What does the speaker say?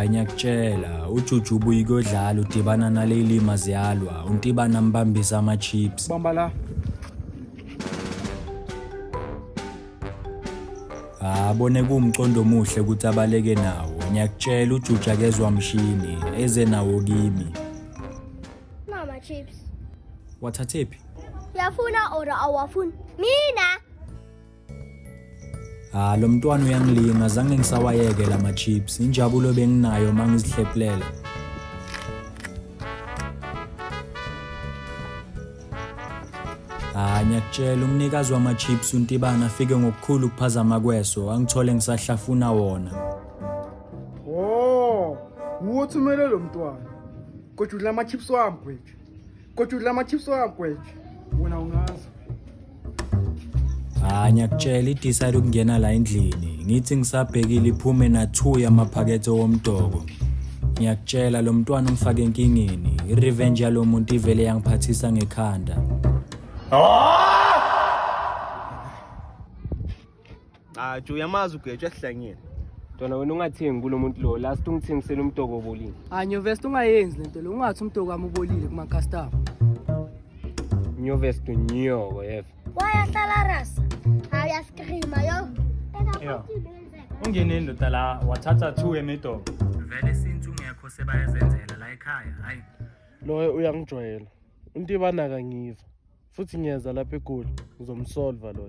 Ngiyakutshela uJujubu uyodlala udibana naleli maziyalwa untibana mbambisa ama chips. Bamba la. Abone kumcondo omuhle ukuthi abaleke nawo. Ngiyakutshela uJuju akezwa mshini eze nawo kimi. Mama chips. Wathathephi? Yafuna or awafuni? Mina. Lo mntwana uyangilinga zange ngisawayeke lama chips. Injabulo benginayo mangizihleplela. Ngiyakutshela umnikazi wama chips untibana afike ngokukhulu ukuphazama kweso angithole ngisahlafuna wona. Oh, uthumele lo mntwana. Kodwa udla ama chips wami kwethu. Kodwa udla ama chips wami kwethu. Wena ungazi. Ngiyakutshela idecide ukungena la endlini. Ngithi ngisabhekile iphume na 2 yamaphakethe womdoko. Ngiyakutshela lo mntwana ungifake enkingeni. Irevenge yalo muntu ivele yangiphathisa ngekhanda. Ju uyamazi ugejwe esihlangene. Dona wena ungathengi kulo muntu lo last ungithengisela umtoko obolile. Nyovest ungayenzi lento lo ungathi umtoko wami ubolile kuma customer. Nyovest unyoko yeva. Wayahlala rasa. Ayaskhrima yo. Yeah. Ungene indoda la wathatha 2 emidoko. Vele since ungekho sebayezenzela la ekhaya, hayi. Loyo uyangijwayela. Untibana kangiva. Futhi ngiyeza lapha eGoli ngizomsolva loyo.